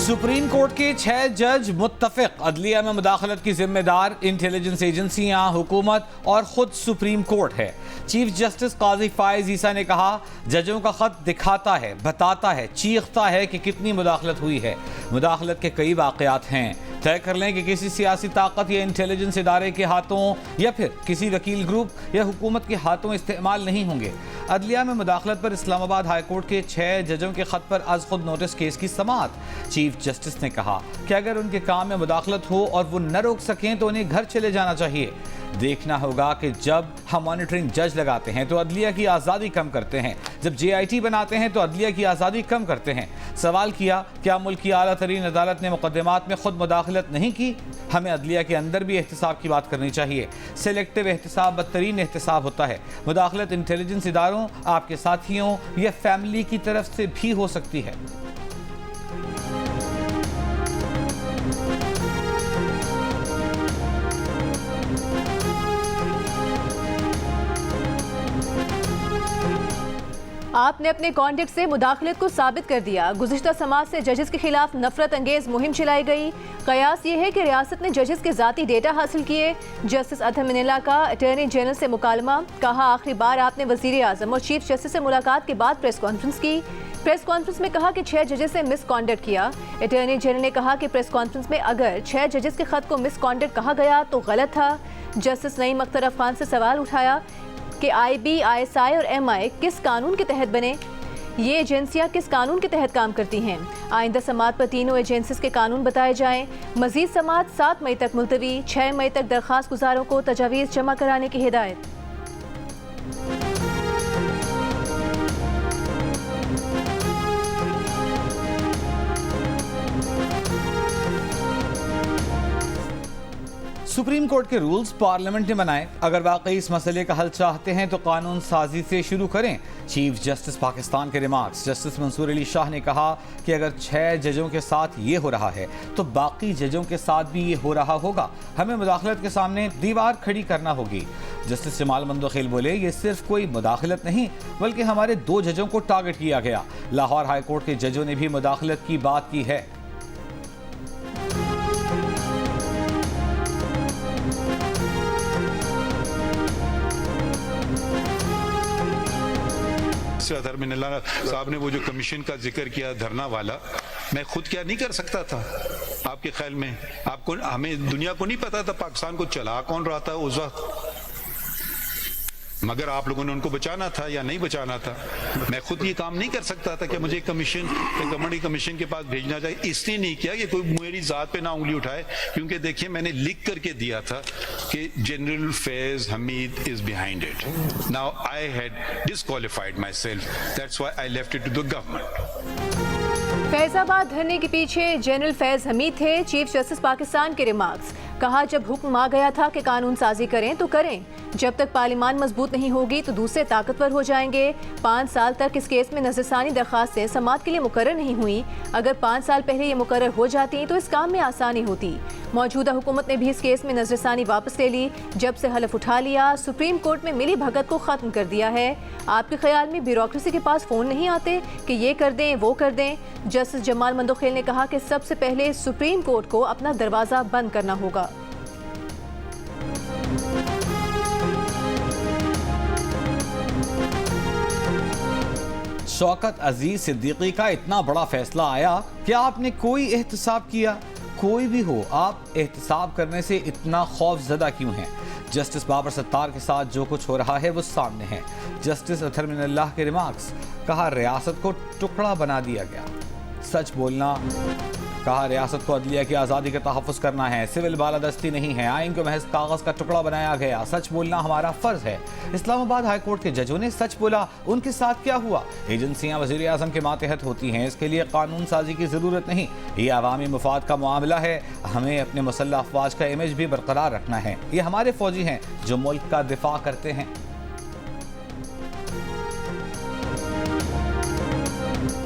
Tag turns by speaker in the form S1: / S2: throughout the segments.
S1: Supreme court के 6 जज मुत्तफिक अदलिया में मुदाखलत की जिम्मेदार इंटेलिजेंस एजेंसियां, हुकूमत और खुद सुप्रीम कोर्ट है। चीफ जस्टिस काजी फायज ईसा ने कहा, जजों का खत दिखाता है, बताता है, चीखता है कि कितनी मुदाखलत हुई है। मुदाखलत के कई वाक़यात हैं, तय कर लें कि किसी सियासी ताकत या इंटेलिजेंस इदारे के हाथों या फिर किसी वकील ग्रुप या हुकूमत के हाथों इस्तेमाल नहीं होंगे। अदलिया में मुदाखलत पर इस्लामाबाद हाई कोर्ट के 6 जजों के खत पर आज खुद नोटिस केस की समाअत। चीफ जस्टिस ने कहा कि अगर उनके काम में मुदाखलत हो और वो न रोक सकें तो उन्हें घर चले जाना चाहिए। देखना होगा कि जब हम मॉनिटरिंग जज लगाते हैं तो अदलिया की आज़ादी कम करते हैं, जब JIT बनाते हैं तो अदलिया की आज़ादी कम करते हैं। सवाल किया, क्या मुल्क की आला तरीन अदालत ने मुकदमात में खुद मुदाखलत नहीं की? हमें अदलिया के अंदर भी एहतसाब की बात करनी चाहिए। सेलेक्टिव एहतसाब बदतरीन एहतसाब होता है। मुदाखलत इंटेलिजेंस इदारों, आपके साथियों या फैमिली की तरफ से भी हो सकती है।
S2: आपने अपने कॉन्टेक्ट से मुदाखलत को साबित कर दिया। गुज़िश्ता समाज से जजेस के खिलाफ नफरत अंगेज मुहिम चलाई गई। कयास ये है कि रियासत ने जजेस के ज़ाती डेटा हासिल किए। जस्टिस अतहर मिनल्ला का अटॉर्नी जनरल से मुकालमा। कहा, आखिरी बार आपने वज़ीर आज़म और चीफ जस्टिस से मुलाकात के बाद प्रेस कॉन्फ्रेंस की। प्रेस कॉन्फ्रेंस में कहा कि 6 जजेस से मिसकॉन्डक्ट किया। अटॉर्नी जनरल ने कहा कि प्रेस कॉन्फ्रेंस में अगर 6 जजेस के खत को मिसकॉन्डक्ट कहा गया तो गलत था। जस्टिस नईम अख्तर अफखान से सवाल उठाया कि IB, ISI और MI किस कानून के तहत बने? ये एजेंसियां किस कानून के तहत काम करती हैं? आइंदा समाअत पर तीनों एजेंसीज के कानून बताए जाएं। मजीद समाअत 7 मई तक मुलतवी। 6 मई तक दरख्वास्त गुजारों को तजावीज़ जमा कराने की हिदायत।
S1: सुप्रीम कोर्ट के रूल्स पार्लियामेंट ने बनाए। अगर वाकई इस मसले का हल चाहते हैं तो कानून साजी से शुरू करें। चीफ जस्टिस पाकिस्तान के रिमार्क्स। जस्टिस मंसूर अली शाह ने कहा कि अगर 6 जजों के साथ ये हो रहा है तो बाकी जजों के साथ भी ये हो रहा होगा। हमें मुदाखलत के सामने दीवार खड़ी करना होगी। जस्टिस जमाल मंदोखेल बोले, ये सिर्फ कोई मुदाखलत नहीं बल्कि हमारे 2 जजों को टारगेट किया गया। लाहौर हाई कोर्ट के जजों ने भी मुदाखलत की बात की है।
S3: अतहर मिनल्ला साहब ने वो जो कमीशन का जिक्र किया धरना वाला, मैं खुद क्या नहीं कर सकता था? आपके ख्याल में आपको, हमें दुनिया को नहीं पता था पाकिस्तान को चला कौन रहा था उस वक्त? मगर आप लोगों ने उनको बचाना था या नहीं बचाना था? मैं खुद ये काम नहीं कर सकता था कि मुझे कमीशन कमेटी कमीशन के पास भेजना जाए। इसलिए नहीं किया कि कोई मेरी जात पे ना उंगली उठाए, क्योंकि देखिए मैंने लिख करके दिया था कि general Faiz Hamid is behind it. Now I had disqualified myself, that's why I left it to the government.
S2: Faizabad धरने के पीछे जनरल फैज हमीद थे। चीफ जस्टिस पाकिस्तान के रिमार्क्स। कहा, जब हुक्म आ गया था कि कानून साजी करें तो करें। जब तक पार्लियामान मजबूत नहीं होगी तो दूसरे ताकतवर हो जाएंगे। 5 साल तक इस केस में नजरसानी दरख्वास्तें समाअत के लिए मुकर्रर नहीं हुई। अगर 5 साल पहले ये मुकर्रर हो जाती तो इस काम में आसानी होती। मौजूदा हुकूमत ने भी इस केस में नजरसानी वापस ले ली। जब से हलफ उठा लिया, सुप्रीम कोर्ट में मिली भगत को खत्म कर दिया है। आपके ख्याल में ब्यूरोक्रेसी के पास फोन नहीं आते कि ये कर दें वो कर दें? जस्टिस जमाल मंदोखेल ने कहा कि सबसे पहले सुप्रीम कोर्ट को अपना दरवाजा बंद करना होगा।
S1: शौकत अजीज सिद्दीकी का इतना बड़ा फैसला आया कि आपने कोई एहतसाब किया? कोई भी हो, आप एहतसाब करने से इतना खौफजदा क्यों हैं? जस्टिस बाबर सत्तार के साथ जो कुछ हो रहा है वो सामने है। जस्टिस अतहर मिनल्ला के रिमार्क्स। कहा, रियासत को टुकड़ा बना दिया गया। सच बोलना। कहा, रियासत को अदलिया की आज़ादी का तहफ़्फ़ुज़ करना है, सिविल बालादस्ती नहीं है, आइन को महज कागज़ का टुकड़ा बनाया गया। सच बोलना हमारा फ़र्ज़ है। इस्लामाबाद हाई कोर्ट के जजों ने सच बोला। उनके साथ क्या हुआ? एजेंसियाँ वज़ीर आज़म के मातहत होती हैं, इसके लिए कानून साजी की ज़रूरत नहीं। ये अवामी मफाद का मामला है। हमें अपने मुसल्लह अफवाज का इमेज भी बरकरार रखना है। ये हमारे फ़ौजी हैं जो मुल्क का दिफा करते हैं।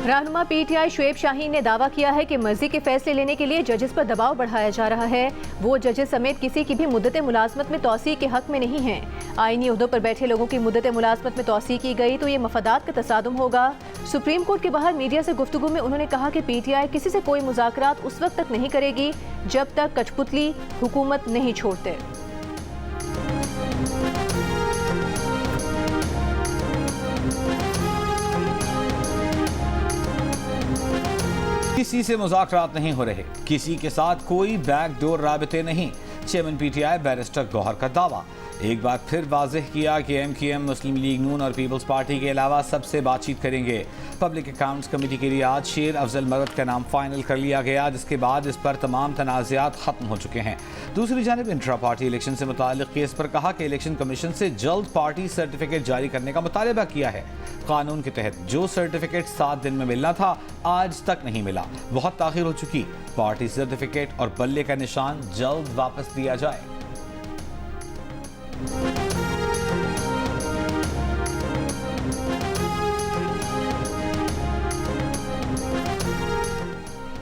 S2: रहनुमा पीटीआई शुएब शाहीन ने दावा किया है कि मर्जी के फैसले लेने के लिए जजेस पर दबाव बढ़ाया जा रहा है। वो जजेस समेत किसी की भी मुद्दत मुलाजमत में तौसी के हक में नहीं हैं। आईनी ओहदों पर बैठे लोगों की मुद्दत मुलाजमत में तौसी की गई तो ये मफादात का तसादुम होगा। सुप्रीम कोर्ट के बाहर मीडिया से गुफ्तगू में उन्होंने कहा कि पीटीआई किसी से कोई मुज़ाकरात उस वक्त तक नहीं करेगी जब तक कठपुतली हुकूमत नहीं छोड़ते।
S1: किसी से मुज़ाकरात नहीं हो रहे, किसी के साथ कोई बैकडोर राबिते नहीं। चेयरमैन पीटीआई बैरिस्टर गौहर का दावा। एक बार फिर वाज़ेह किया कि एमक्यूएम, मुस्लिम लीग नून और पीपल्स पार्टी के अलावा सबसे बातचीत करेंगे। पब्लिक अकाउंट्स कमेटी के लिए आज शेर अफजल मरद का नाम फाइनल कर लिया गया, जिसके बाद इस पर तमाम तनाज़ात खत्म हो चुके हैं। दूसरी जानिब इंट्रा पार्टी इलेक्शन से मुताल्लिक़ केस पर कहा कि इलेक्शन कमीशन से जल्द पार्टी सर्टिफिकेट जारी करने का मुतालबा किया है। कानून के तहत जो सर्टिफिकेट 7 दिन में मिलना था आज तक नहीं मिला, बहुत ताख़ीर हो चुकी। पार्टी सर्टिफिकेट और बल्ले का निशान जल्द वापस दिया जाए।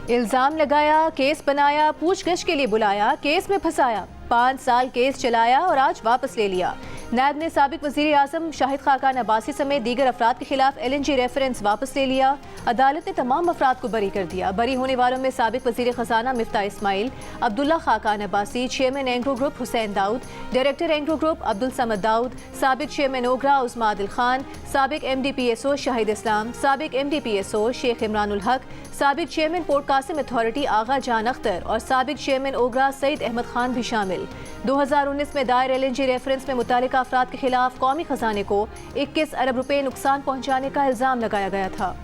S2: इल्जाम लगाया, केस बनाया, पूछगछ के लिए बुलाया, केस में फंसाया, 5 साल केस चलाया और आज वापस ले लिया। नायब ने साबिक वज़ीर आज़म शाहिद खाकान अब्बासी समेत दीगर अफराद के खिलाफ LNG रेफरेंस वापस ले लिया। अदालत ने तमाम अफराद को बरी कर दिया। बरी होने वालों में साबिक वज़ीर ख़जाना Miftah Ismail, Abdullah Khaqan Abbasi, chairman Engro group Hussain Dawood, director Engro group Abdul Samad Dawood, साबिक चेयरमैन ओगरा उस्मा आदिल खान, साबिक MDPSO शाहिद इस्लाम, साबिक MDPSO शेख इमरानुल हक, साबिक चेयरमैन पोर्ट कासिम अथॉरिटी आगा जान अख्तर और साबिक चेयरमैन ओगरा सईद अहमद खान भी शामिल। 2019 में दायर LNG रेफरेंस में मुतालिका अफराद के खिलाफ कौमी खजाने को 21 अरब रुपए नुकसान पहुंचाने का इल्जाम लगाया गया था।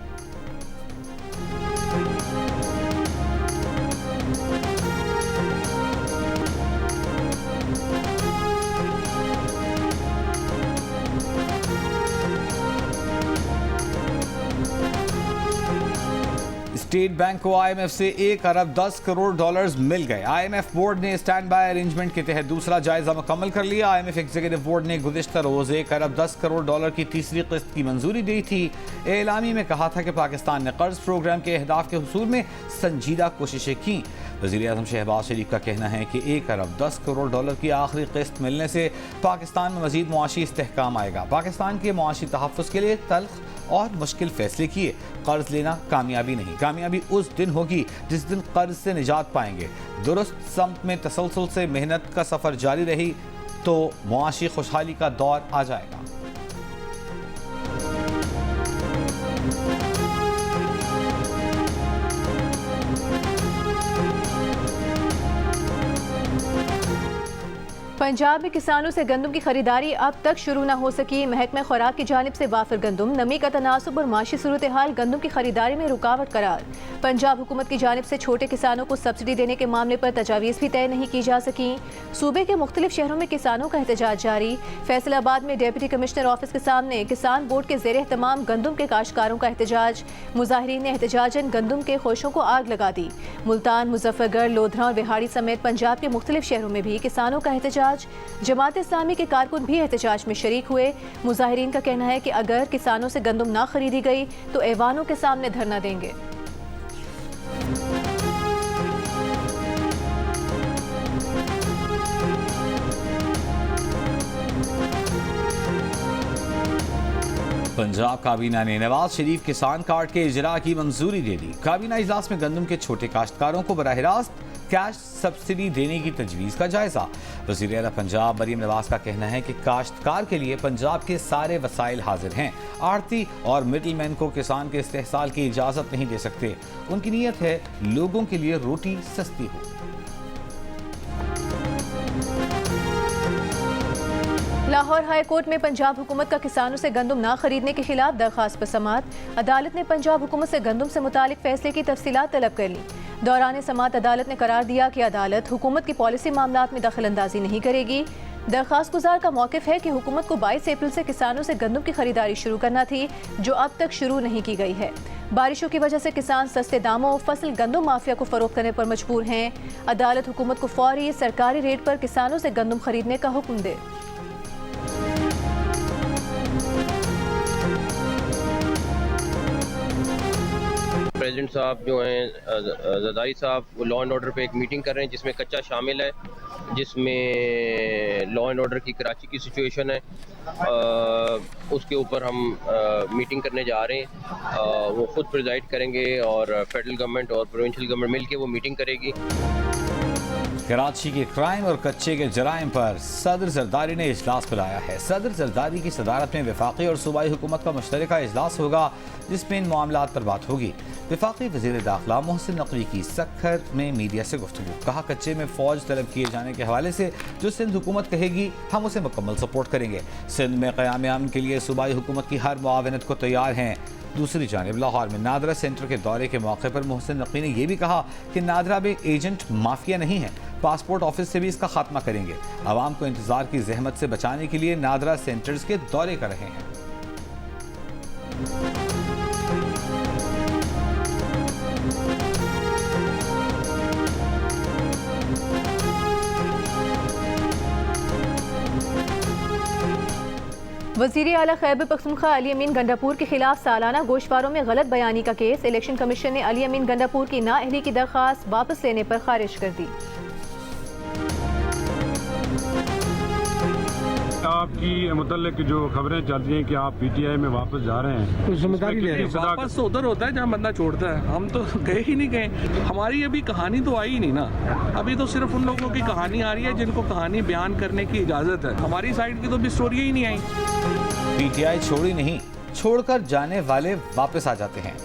S1: स्टेट बैंक को IMF से 1 अरब 10 करोड़ डॉलर्स मिल गए। IMF बोर्ड ने स्टैंड बाय अरेंजमेंट के तहत दूसरा जायजा मुकम्मल कर लिया। IMF एग्जीक्यूटिव बोर्ड ने गुज़िश्ता रोज 1 अरब 10 करोड़ डॉलर की तीसरी किस्त की मंजूरी दी थी। एलामी में कहा था कि पाकिस्तान ने कर्ज प्रोग्राम के अहदाफ के हुसूल में संजीदा कोशिशें की। वज़ीर आज़म शहबाज शरीफ का कहना है कि 1 अरब 10 करोड़ डॉलर की आखिरी किस्त मिलने से पाकिस्तान में मज़ीद मुआशी इस्तेहकाम आएगा। पाकिस्तान के मुआशी तहफ़्फ़ुज़ के लिए तल्ख और मुश्किल फैसले किए। कर्ज लेना कामयाबी नहीं, कामयाबी उस दिन होगी जिस दिन कर्ज से निजात पाएंगे। दुरुस्त समत में तसलसल से मेहनत का सफ़र जारी रही तो मुआशी खुशहाली का दौर आ जाएगा।
S2: पंजाब में किसानों से गंदम की खरीदारी अब तक शुरू न हो सकी। महकमा खुराक की जानिब से वाफिर गंदम, नमी का तनासुब और माशी सूरत हाल गंदम की खरीदारी में रुकावट करार। पंजाब हुकूमत की जानिब से छोटे किसानों को सब्सिडी देने के मामले पर तजावीज़ भी तय नहीं की जा सकी। सूबे के मुख्तलिफ शहरों में किसानों का एहतजाज जारी। फैसलाबाद में डिप्टी कमिश्नर ऑफिस के सामने किसान बोर्ड के ज़ेर एहतमाम गंदम के काश्तकारों का एहतजाज। मुजाहिरीन ने एहतजाजन गंदम के खोशों को आग लगा दी। मुल्तान, मुजफ्फरगढ़, लोधरा और बिहाड़ी समेत पंजाब के मुख्तलिफ शहरों में भी किसानों का एहतजाज। जमात इस्लामी के कारकुन भी एहतजाज में शरीक हुए। मुजाहिरीन का कहना है कि अगर किसानों से गंदम ना खरीदी गई तो ऐवानों के सामने धरना देंगे।
S1: पंजाब काबीना ने नवाज शरीफ किसान कार्ड के इजरा की मंजूरी दे दी। काबीना इजलास में गंदम के छोटे काश्तकारों को बराह रास्त कैश सब्सिडी देने की तजवीज़ का जायजा। वज़ीर आला पंजाब मरीम नवाज का कहना है कि काश्तकार के लिए पंजाब के सारे वसाइल हाजिर हैं। आड़ती और मिडलमैन को किसान के इस्तेहसाल की इजाज़त नहीं दे सकते। उनकी नीयत है लोगों के लिए रोटी सस्ती हो।
S2: लाहौर हाई कोर्ट में पंजाब हुकूमत का किसानों से गंदम ना खरीदने के खिलाफ दरख्वास्त पर समात। अदालत ने पंजाब हुकूमत से गंदम से मुतालिक फैसले की तफसीलात तलब कर ली। दौरान समात अदालत ने करार दिया कि अदालत हुकूमत की पॉलिसी मामलात में दखल अंदाजी नहीं करेगी। दरख्वास्त गुजार का मौक़िफ़ है कि हुकूमत को 22 अप्रैल से किसानों से गंदम की खरीदारी शुरू करना थी, जो अब तक शुरू नहीं की गई है। बारिशों की वजह से किसान सस्ते दामों फसल गंदम माफिया को फरोख्त करने पर मजबूर हैं। अदालत हुकूमत को फौरी सरकारी रेट पर किसानों से गंदम खरीदने का हुक्म दे।
S4: प्रेसिडेंट साहब जो हैं ज़रदारी साहब, वो लॉ एंड ऑर्डर पे एक मीटिंग कर रहे हैं जिसमें कच्चा शामिल है, जिसमें लॉ एंड ऑर्डर की कराची की सिचुएशन है, उसके ऊपर हम मीटिंग करने जा रहे हैं। वो खुद प्रिजाइड करेंगे और फेडरल गवर्नमेंट और प्रोविंशियल गवर्नमेंट मिल के वो मीटिंग करेगी।
S1: कराची के क्राइम और कच्चे के जराइम पर सदर जरदारी ने इजलास बुलाया है। सदर जरदारी की सदारत में वफाकी और सूबाई हुकूमत का मुश्तरका इजलास होगा, जिसमें इन मामलात पर बात होगी। वफाकी वज़ीर दाखिला मोहसिन नकवी की सक्खत में मीडिया से गुफ्तगू। कहा, कच्चे में फ़ौज तलब किए जाने के हवाले से जो सिंध हुकूमत कहेगी हम उसे मुकम्मल सपोर्ट करेंगे। सिंध में क़याम अमन के लिए सूबाई हुकूमत की हर मुआवनत को तैयार हैं। दूसरी जानिब लाहौर में नादरा सेंटर के दौरे के मौके पर मोहसिन नकवी ने यह भी कहा कि नादरा में एजेंट माफिया नहीं है, पासपोर्ट ऑफिस से भी इसका खात्मा करेंगे। आवाम को इंतजार की जहमत से बचाने के लिए नादरा सेंटर्स के दौरे कर रहे हैं।
S2: वज़ीर आला खैबर पख्तूनख्वा अली अमीन गंडापुर के खिलाफ सालाना गोशवारों में गलत बयानी का केस। इलेक्शन कमीशन ने अली अमीन गंडापुर की नाअहली की दरख्वास्त वापस लेने पर खारिज कर दी।
S5: आपकी मुतल्लिक जो खबरें चल रही हैं कि आप पीटीआई में वापस जा रहे हैं, तो जिम्मेदारी ले रहे हैं।
S6: वापस तो उधर होता है जहाँ बंदा छोड़ता है, हम तो गए ही नहीं गए। हमारी अभी कहानी तो आई ही नहीं ना, अभी तो सिर्फ उन लोगों की कहानी आ रही है जिनको कहानी बयान करने की इजाज़त है। हमारी साइड की तो भी स्टोरी ही नहीं आई।
S1: पीटीआई छोड़ी नहीं, छोड़कर जाने वाले वापस आ जाते हैं।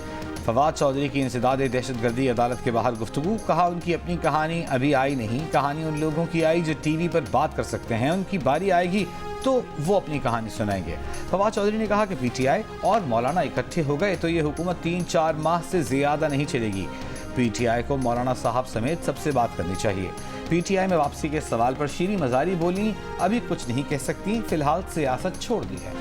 S1: फवाद चौधरी की इंसदाद दहशतगर्दी अदालत के बाहर गुफ्तगू। कहा, उनकी अपनी कहानी अभी आई नहीं, कहानी उन लोगों की आई जो टीवी पर बात कर सकते हैं। उनकी बारी आएगी तो वो अपनी कहानी सुनाएंगे। फवाद चौधरी ने कहा कि पीटीआई और मौलाना इकट्ठे हो गए तो ये हुकूमत 3-4 माह से ज़्यादा नहीं चलेगी। पीटीआई को मौलाना साहब समेत सबसे बात करनी चाहिए। पीटीआई में वापसी के सवाल पर शीरी मजारी बोली, अभी कुछ नहीं कह सकती, फिलहाल सियासत छोड़ दी है।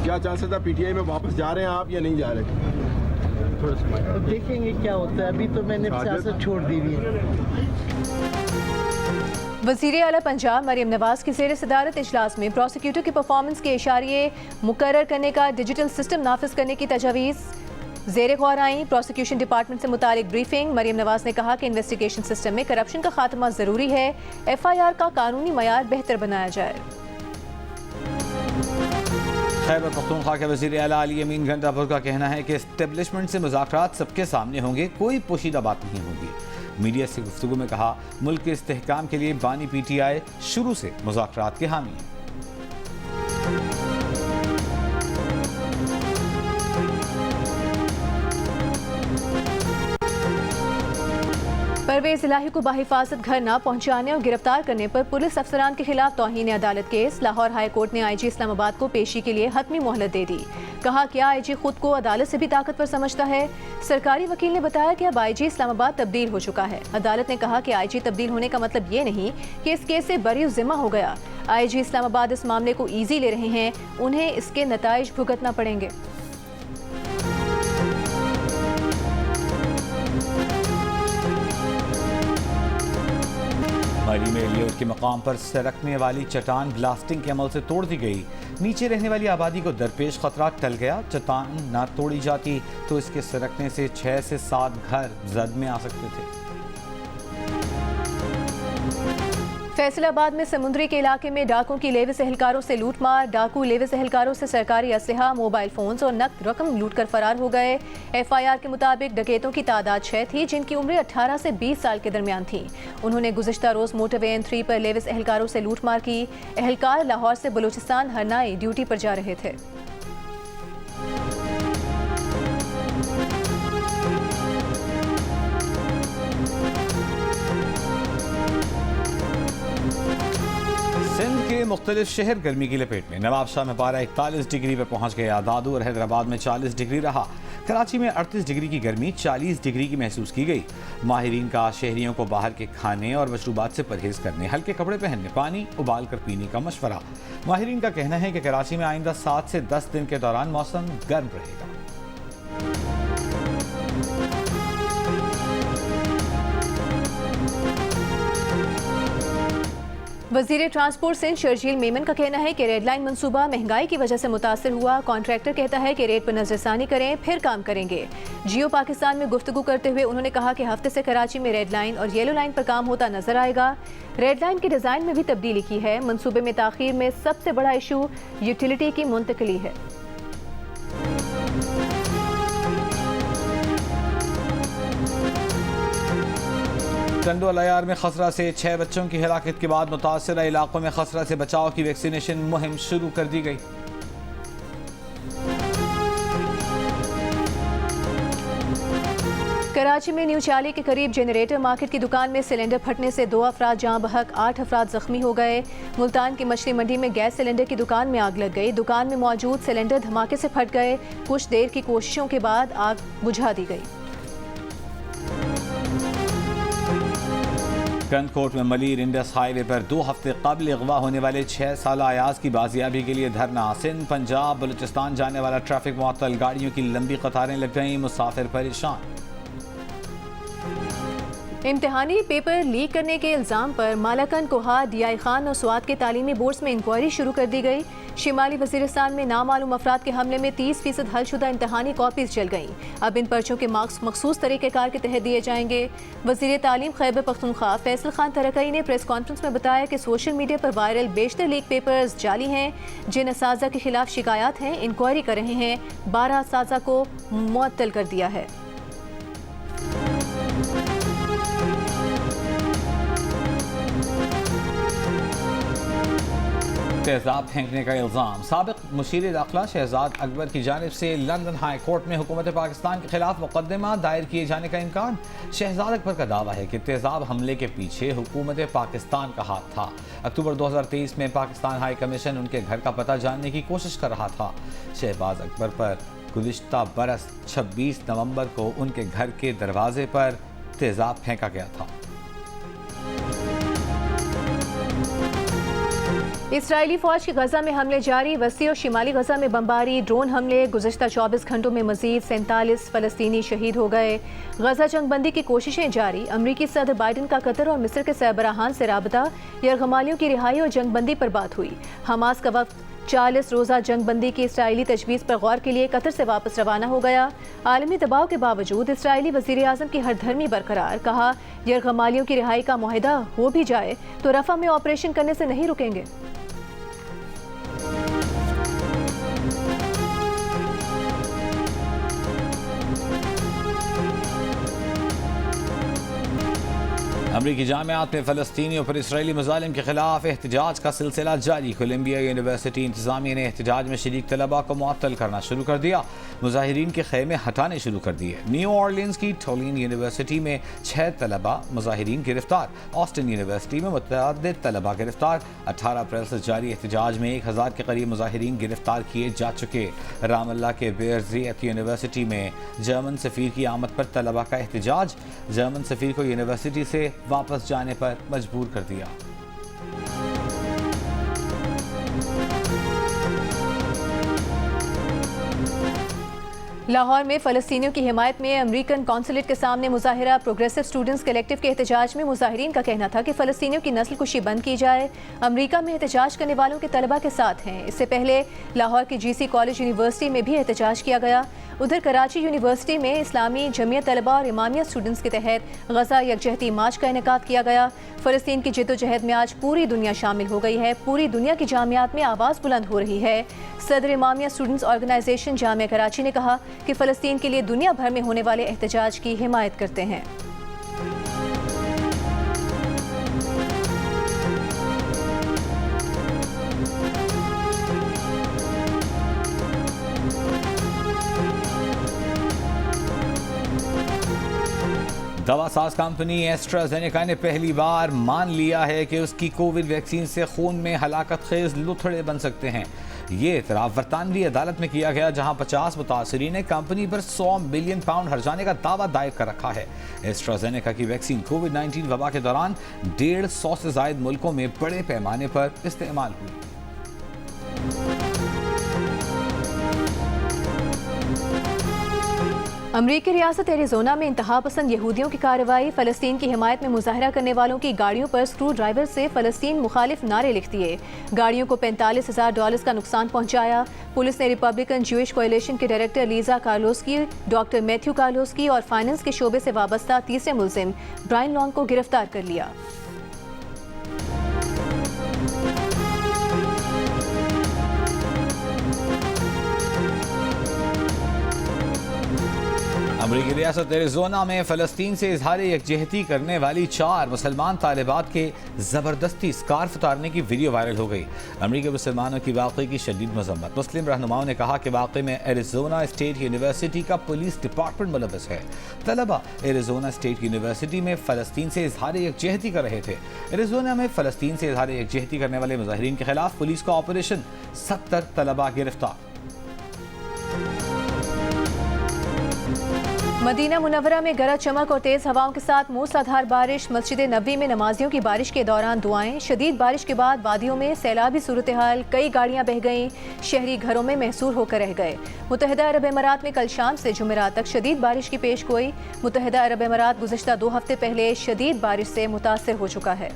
S7: क्या चांसेस है पीटीआई में वापस जा रहे हैं आप या नहीं जा रहे?
S8: तो देखेंगे क्या होता है, अभी तो मैंने सियासत छोड़ दी हुई है।
S2: वज़ीर आला पंजाब मरियम नवाज की ज़ेर सदारत इजलास में प्रोसिक्यूटर की परफॉर्मेंस के इशारे मुकर्रर करने का डिजिटल सिस्टम नाफिज करने की तजवीज़ ज़ेर गौर आई। प्रोसिक्यूशन डिपार्टमेंट से मुतालिक ब्रीफिंग। मरियम नवाज ने कहा कि इन्वेस्टिगेशन सिस्टम में करप्शन का खात्मा ज़रूरी है, FIR का कानूनी मयार बेहतर बनाया जाए।
S1: खैबर पख्तूनख्वा के वज़ीर आला अली अमीन गंडापुर का कहना है कि एस्टेब्लिशमेंट से मुज़ाकरात सबके सामने होंगे, कोई पोशीदा बात नहीं होगी। मीडिया से गुफ्तगू में कहा, मुल्क के इस्तेहकाम के लिए बानी पीटीआई शुरू से मुज़ाकरात के हामी है।
S2: परवेज इलाही को बाहिफाजत घर न पहुंचाने और गिरफ्तार करने पर पुलिस अफसरान के खिलाफ तौहीन अदालत केस। लाहौर हाई कोर्ट ने IG इस्लामाबाद को पेशी के लिए हतमी मोहलत दे दी। कहा, क्या IG खुद को अदालत से भी ताकतवर समझता है? सरकारी वकील ने बताया कि अब IG इस्लामाबाद तब्दील हो चुका है। अदालत ने कहा कि IG तब्दील होने का मतलब ये नहीं कि इस केस से बरी जिम्मा हो गया। IG इस्लामाबाद इस मामले को ईजी ले रहे हैं, उन्हें इसके नताइज भुगतना पड़ेंगे।
S1: मरी में एलियोट के मकाम पर सरकने वाली चट्टान ब्लास्टिंग के अमल से तोड़ दी गई। नीचे रहने वाली आबादी को दरपेश खतरा टल गया। चट्टान ना तोड़ी जाती तो इसके सरकने से 6 से 7 घर जद में आ सकते थे।
S2: फैसलाबाद में समुद्री के इलाके में डाकुओं की लेविस एहलकारों से लूटमार। डाकू लेविस एहलकारों से सरकारी असलहा, मोबाइल फोन्स और नकद रकम लूटकर फरार हो गए। FIR के मुताबिक डकैतों की तादाद 6 थी, जिनकी उम्र 18 से 20 साल के दरमियान थी। उन्होंने गुज़िश्ता रोज़ मोटरवे N3 पर लेविस एहलकारों से लूटमार की। एहलकार लाहौर से बलूचिस्तान हरनाई ड्यूटी पर जा रहे थे।
S1: सिंध के मुख्तलिफ शहर गर्मी की लपेट में। नवाबशाह में पारा 41 डिग्री पर पहुंच गया। दादू और हैदराबाद में 40 डिग्री रहा। कराची में 38 डिग्री की गर्मी 40 डिग्री की महसूस की गई। माहिरीन का शहरियों को बाहर के खाने और मशरूबात से परहेज करने, हल्के कपड़े पहनने, पानी उबाल कर पीने का मशवरा। माहिरीन का कहना है कि कराची में आइंदा 7 से 10 दिन के दौरान मौसम गर्म रहेगा।
S2: वजीर ट्रांसपोर्ट सिंध शर्जील मेमन का कहना है कि रेड लाइन मंसूबा महंगाई की वजह से मुतासर हुआ। कॉन्ट्रैक्टर कहता है कि रेट पर नजरसानी करें फिर काम करेंगे। जियो पाकिस्तान में गुफ्तगू करते हुए उन्होंने कहा कि हफ्ते से कराची में रेड लाइन और येलो लाइन पर काम होता नजर आएगा। रेड लाइन के डिज़ाइन में भी तब्दीली की है। मंसूबे में ताखीर में सबसे बड़ा इशू यूटिलिटी की मुंतकली है।
S1: टंडोलायार में खसरा से 6 बच्चों की हिलाकत के बाद मुतासरा इलाकों में खसरा से बचाव की वैक्सीनेशन मुहिम शुरू कर दी गई।
S2: कराची में न्यू चाली के करीब जनरेटर मार्केट की दुकान में सिलेंडर फटने से 2 अफराद जाँ बहक, 8 अफराद जख्मी हो गए। मुल्तान की मछली मंडी में गैस सिलेंडर की दुकान में आग लग गई। दुकान में मौजूद सिलेंडर धमाके से फट गए। कुछ देर की कोशिशों के बाद आग बुझा दी गई।
S1: कंदकोट में मलीर इंडस हाईवे पर 2 हफ्ते कबल अगवा होने वाले 6 साल अयाज की बाजियाबी के लिए धरना। सिंध पंजाब बलूचिस्तान जाने वाला ट्रैफिक मुअत्तल, गाड़ियों की लंबी कतारें लग गईं, मुसाफिर परेशान।
S2: इम्तिहानी पेपर लीक करने के इल्ज़ाम पर मालाकन, कोहा, डीआई खान और स्वात के तालीमी बोर्ड्स में इंक्वायरी शुरू कर दी गई। शिमाली वज़ीरिस्तान में नामालूम अफराद के हमले में 30% हलशुदा इम्तिहानी कॉपीज जल गईं। अब इन पर्चों के मार्क्स मखसूस तरीक़ेकार के तहत दिए जाएंगे। वज़ीर तालीम खैबर पख्तूनख्वा फैसल खान तरकई ने प्रेस कॉन्फ्रेंस में बताया कि सोशल मीडिया पर वायरल बेशतर लीक पेपर्स जाली हैं, जिन असातिज़ा के खिलाफ शिकायत हैं इंक्वायरी कर रहे हैं। 12 असातिज़ा को मुअत्तल कर दिया है।
S1: तेजाब फेंकने का इल्ज़ाम। साबिक मुशीर दाखिला शहजाद अकबर की जानिब से लंदन हाई कोर्ट में हुकूमत पाकिस्तान के खिलाफ मुकदमा दायर किए जाने का इम्कान। शहजाद अकबर का दावा है कि तेजाब हमले के पीछे हुकूमत पाकिस्तान का हाथ था। अक्टूबर 2023 में पाकिस्तान हाई कमीशन उनके घर का पता जानने की कोशिश कर रहा था। शहबाज अकबर पर गुज़िश्ता बरस 26 नवंबर को उनके घर के दरवाजे पर तेजाब फेंका गया था।
S2: इसराइली फौज की गजा में हमले जारी। वस्ती और शिमाली गजा में बमबारी, ड्रोन हमले। गुज़िश्ता 24 घंटों में मजीद 47 फ़लस्तीनी शहीद हो गए। गजा जंगबंदी की कोशिशें जारी। अमरीकी सदर बाइडन का कतर और मिस्र के सरबराहान से राबता। यरगमालियों की रिहाई और जंगबंदी पर बात हुई। हमास का वक्त 40 रोज़ा जंगबंदी की इसराइली तजवीज़ पर गौर के लिए कतर से वापस रवाना हो गया। आलमी दबाव के बावजूद इसराइली वज़ीर आज़म की हरधर्मी बरकरार। कहा, यरगमालियों की रिहाई का मुआहदा हो भी जाए तो रफ़ा में ऑपरेशन करने से नहीं रुकेंगे।
S1: अमरीकी जामियात में फ़लस्तीनियों पर इसराइली मज़ालिम के खिलाफ एहतजाज का सिलसिला जारी। कोलंबिया यूनिवर्सिटी इंतज़ामिया ने एहतजाज में शरीक तलबा को मुअत्तल करना शुरू कर दिया। मुजाहिरीन के खेमे हटाने शुरू कर दिए। न्यू ऑरलिन्स की टोलिन यूनिवर्सिटी में 6 तलबा मुजाहिरीन गिरफ्तार। ऑस्टिन यूनिवर्सिटी में मुतअद्दिद तलबा गिरफ्तार। 18 अप्रैल से जारी एहतजाज में 1000 के करीब मुजाहिरीन गिरफ्तार किए जा चुके। रामल्ला के बेरज़ियत यूनिवर्सिटी में जर्मन सफ़ीर की आमद पर तलबा का एहतजाज। जर्मन सफ़ीर को यूनिवर्सिटी से वापस जाने पर मजबूर कर दिया।
S2: लाहौर में फ़लस्तीनियों की हिमायत में अमेरिकन कौंसलेट के सामने मुजाहिरा। प्रोग्रेसिव स्टूडेंट्स कलेक्टिव के एहतजाज में मुजाहिरीन का कहना था कि फ़लस्तीनियों की नस्ल कुशी बंद की जाए। अमेरिका में एहतजाज करने वालों के तलबा के साथ हैं। इससे पहले लाहौर की GC कॉलेज यूनिवर्सिटी में भी एहतजाज किया गया। उधर कराची यूनिवर्सिटी में इस्लामी जमियत तलबा और इमामिया स्टूडेंट्स के तहत गजा यकजहती मार्च का इनेकाद किया गया। फ़लस्तीन की जिद्दोजहद में आज पूरी दुनिया शामिल हो गई है। पूरी दुनिया की जामियात में आवाज़ बुलंद हो रही है। सदर इमामिया स्टूडेंट्स ऑर्गेनाइजेशन जामिया कराची ने कहा कि फ़लस्तीन के लिए दुनिया भर में होने वाले एहतजाज की हिमायत करते हैं।
S1: दवासाज कंपनी एस्ट्राजेनेका ने पहली बार मान लिया है कि उसकी कोविड वैक्सीन से खून में हलाकत खेज लुथड़े बन सकते हैं। ये इतराफ़ बरतानवी अदालत में किया गया, जहां 50 मुतासरीन ने कंपनी पर 100 मिलियन पाउंड हर्जाने का दावा दायर कर रखा है। एस्ट्राजेनेका की वैक्सीन कोविड-19 वबा के दौरान 150 से ज़ायद मुल्कों में बड़े पैमाने पर इस्तेमाल हुई।
S2: अमरीकी रियासत एरिज़ोना में इंतहा पसंद यहूदियों की कार्रवाई, फ़लस्तीन की हिमायत में मुजाहरा करने वालों की गाड़ियों पर स्क्रू ड्राइवर से फ़लस्तीन मुखालिफ नारे लिख दिए। गाड़ियों को $45,000 का नुकसान पहुंचाया। पुलिस ने रिपब्लिकन ज्यूइश कोएलिशन के डायरेक्टर लीजा कार्लोस्की, डॉक्टर मैथ्यू कार्लोस्की और फाइनेंस के शोबे से वाबस्ता तीसरे मुल्जिम ब्रायन लॉन्ग को गिरफ्तार कर लिया।
S1: अमरीकी रियासत एरिज़ोना में फ़लस्तीन से इजहार यकजहती करने वाली 4 मुसलमान तालिबात के ज़बरदस्ती स्कार्फ उतारने की वीडियो वायरल हो गई। अमरीकी मुसलमानों की वाक़े की शदीद मज़म्मत। मुस्लिम रहनुमाओं ने कहा कि वाक़े में एरिज़ोना स्टेट यूनिवर्सिटी का पुलिस डिपार्टमेंट मुलव्वस है। तलबा एरिज़ोना स्टेट यूनिवर्सिटी में फ़लस्तीन से इजहार यकजहती कर रहे थे। एरिज़ोना में फ़लस्तीन से इजहार यकजहती करने वाले मुजाहिरीन के खिलाफ पुलिस का ऑपरेशन, 70 तलबा गिरफ्तार।
S2: मदीना मुनव्वरा में गरज चमक और तेज हवाओं के साथ मूसलाधार बारिश। मस्जिद नबी में नमाजियों की बारिश के दौरान दुआएं। शदीद बारिश के बाद वादियों में सैलाबी सूरत हाल, कई गाड़ियां बह गईं, शहरी घरों में महसूर होकर रह गए। मुत्तहिदा अरब अमारात में कल शाम से जुमेरात तक शदीद बारिश की पेश गोई। मुत्तहिदा अरब अमारात गुज़िश्ता 2 हफ्ते पहले शदीद बारिश से मुतासर हो चुका है।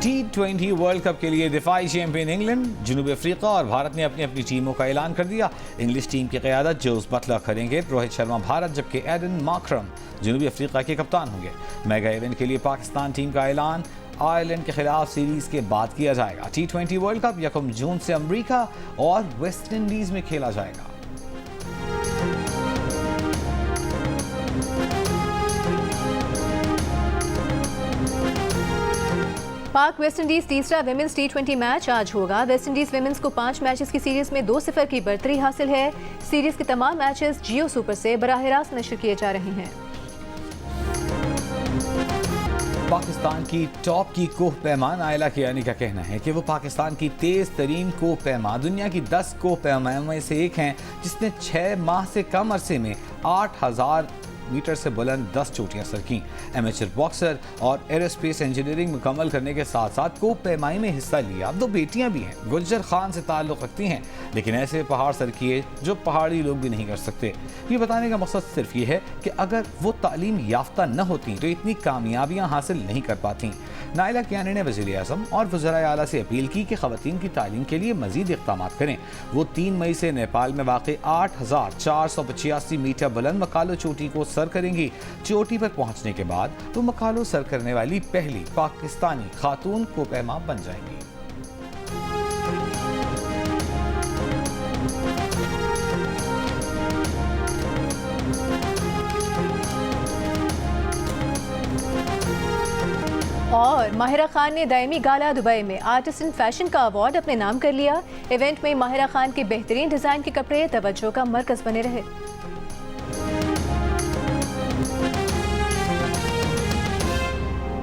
S1: T20 वर्ल्ड कप के लिए दिफाई चैंपियन इंग्लैंड, जनूबी अफ्रीका और भारत ने अपनी अपनी टीमों का ऐलान कर दिया। इंग्लिश टीम की क़यादत जोस बटलर करेंगे। रोहित शर्मा भारत, जबकि एडन मार्करम जनूबी अफ्रीका के कप्तान होंगे। मेगा इवेंट के लिए पाकिस्तान टीम का ऐलान आयरलैंड के खिलाफ सीरीज के बाद किया जाएगा। T20 वर्ल्ड कप 1 जून से अमरीका और वेस्ट इंडीज में खेला जाएगा।
S2: पाक वेस्ट इंडीज तीसरा विमेंस T20 मैच आज होगा। वेस्ट इंडीज विमेंस को 5 मैचेस की सीरीज में 2-0 की बढ़तरी हासिल है। सीरीज के तमाम मैचेस जियो सुपर से बराह रास्त नशर किए जा रहे हैं।
S1: पाकिस्तान की टॉप की कोह पैमा नायला कियानी का कहना है कि वो पाकिस्तान की तेज तरीन कोह पैमा दुनिया की 10 कोह पैमा में से एक हैं, जिसने 6 माह से कम अरसे में 8000 मीटर से बुलंद 10 चोटियां सर की। एमेचर बॉक्सर और एरोस्पेस इंजीनियरिंग मुकम्मल करने के साथ साथ कोह पैमाई में हिस्सा लिया। 2 बेटियां भी हैं, गुलजर खान से ताल्लुक़ रखती हैं, लेकिन ऐसे पहाड़ सर किए जो पहाड़ी लोग भी नहीं कर सकते। ये बताने का मकसद सिर्फ ये है कि अगर वो तालीम याफ्ता न होती तो इतनी कामयाबियां हासिल नहीं कर पाती। नायला कियानी ने वज़ीर आज़म और वज़राए आला से अपील की कि ख़वातीन की तालीम के लिए मज़ीद इक़दाम करें। वो 3 मई से नेपाल में वाक़ 8485 मीटर बुलंद मकालो चोटी को सर करेंगी। चोटी पर पहुंचने के बाद वो मकालो सर करने वाली पहली पाकिस्तानी खातून कोह पैमा बन जाएंगी।
S2: और माहिरा खान ने दायमी गाला दुबई में आर्टिस्ट इन फैशन का अवार्ड अपने नाम कर लिया। इवेंट में माहिरा खान के बेहतरीन डिज़ाइन के कपड़े तवज्जो का मरकज़ बने रहे।